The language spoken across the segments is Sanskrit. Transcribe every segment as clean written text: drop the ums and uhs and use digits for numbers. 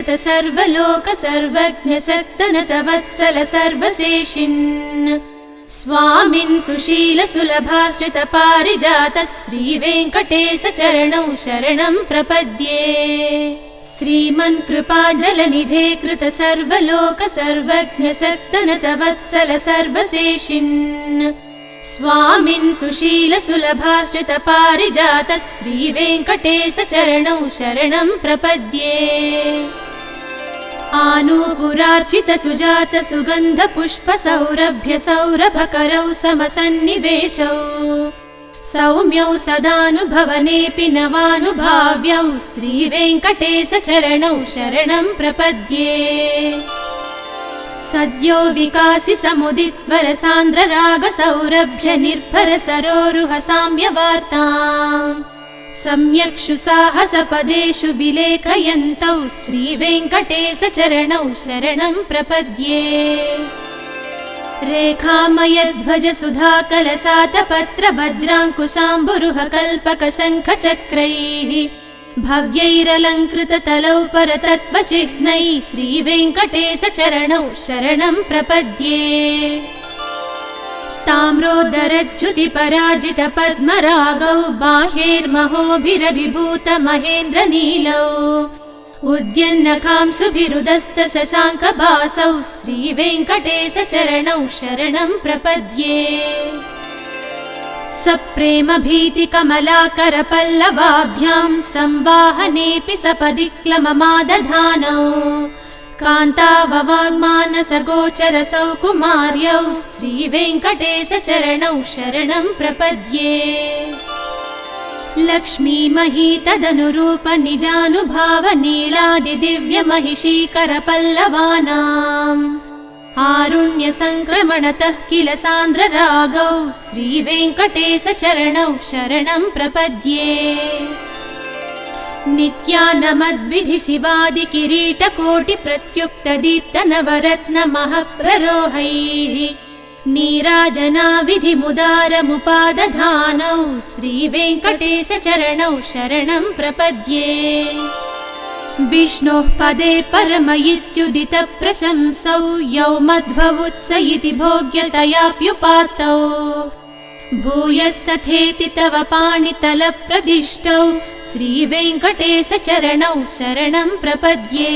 कृत सर्वलोक सर्वज्ञ शक्तनतवत्सल सर्वशेषिन् स्वामिन् सुशील सुलभाश्रित पारिजात श्रीवेङ्कटेश चरणौ शरणं प्रपद्ये। श्रीमन् कृपाजलनिधे कृत सर्वलोक सर्वज्ञ शक्तनतवत्सल सर्वशेषिन् स्वामिन् सुशील सुलभाश्रित पारिजात श्रीवेङ्कटेश चरणौ शरणं प्रपद्ये। आनूपुरार्चित सुजात सुगन्ध पुष्प सौरभ्य सौरभकरौ समसन्निवेशौ सौम्यौ सदानुभवनेऽपि नवानुभाव्यौ श्रीवेङ्कटेश चरणौ शरणं प्रपद्ये। सद्यो विकासि समुदित्वर सान्द्र राग सौरभ्य निर्भर सरोरुह साम्यवार्ताम् सम्यक्षु साहसपदेषु विलेखयन्तौ श्रीवेङ्कटेश चरणौ शरणं प्रपद्ये। रेखामयध्वज सुधाकलशातपत्र वज्राङ्कुशाम्बुरुह कल्पक शङ्ख चक्रैः भव्यैरलङ्कृत तलौ परतत्त्वचिह्नैः श्रीवेङ्कटेश चरणौ शरणं प्रपद्ये। ताम्रोदरच्युति पराजित पद्मरागौ बाह्यैर्महोभिरभिभूत महेन्द्र नीलौ उद्यन्नकांशुभिरुदस्त शशाङ्कभासौ श्रीवेङ्कटेश चरणौ शरणं प्रपद्ये। सप्रेम भीति कमलाकर पल्लवाभ्यां संवाहनेऽपि सपदि क्लममादधानौ कान्ताववाङ्मानस गोचर सौकुमार्यौ श्रीवेङ्कटेश चरणौ शरणं प्रपद्ये। लक्ष्मी मही तदनुरूप निजानुभाव नीलादि दिव्य महिषीकर पल्लवानाम् आरुण्य संक्रमणतः किल सान्द्र रागौ श्रीवेङ्कटेश चरणौ शरणं प्रपद्ये। नित्यानमद्विधि शिवादि किरीटकोटि प्रत्युक्त दीप्त नवरत्न महप्ररोहैः नीराजनाविधि मुदारमुपादधानौ श्रीवेङ्कटेश चरणौ शरणं प्रपद्ये। विष्णोः पदे परम इत्युदित प्रशंसौ यौ मध्ववुत्स इति भोग्यतयाप्युपात्तौ भूयस्तथेति तव पाणितलप्रदिष्टौ श्रीवेङ्कटेश चरणौ शरणं प्रपद्ये।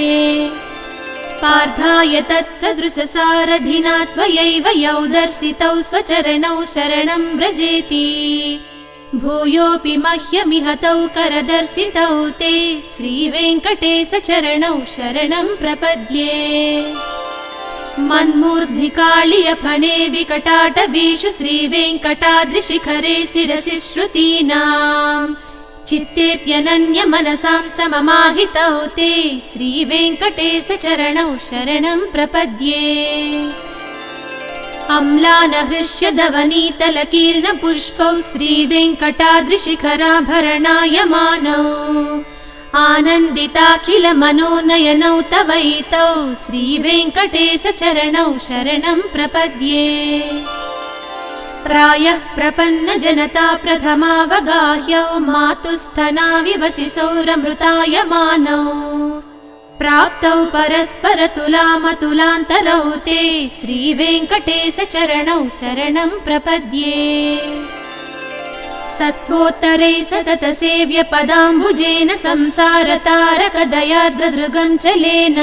पार्थाय तत्सदृशसारथिना त्वयैव यौ दर्शितौ स्वचरणौ शरणं व्रजेति भूयोऽपि मह्यमिहतौ करदर्शितौ ते श्रीवेङ्कटेश चरणौ शरणं प्रपद्ये। मन्मूर्ध्निकाळियफणे विकटाटवीषु श्रीवेङ्कटाद्रिशिखरे शिरसि श्रुतीनाम् चित्तेऽप्यनन्य मनसां सममाहितौ ते श्रीवेङ्कटेश चरणौ शरणं प्रपद्ये। अम्लानहृष्यदवनीतलकीर्ण पुष्पौ श्रीवेङ्कटाद्रिशिखराभरणायमानौ आनन्दिताखिल मनोनयनौ तवैतौ श्रीवेङ्कटेश चरणौ शरणं प्रपद्ये। प्रायः प्रपन्न जनता प्रथमावगाह्यौ मातुस्तनाविवसिसौरमृतायमानौ प्राप्तौ परस्पर तुलामतुलान्तरौ ते श्रीवेङ्कटेश चरणौ शरणं प्रपद्ये। सत्वोत्तरै सतत सेव्य पदाम्बुजेन संसारतारक दयाद्रदृगं चलेन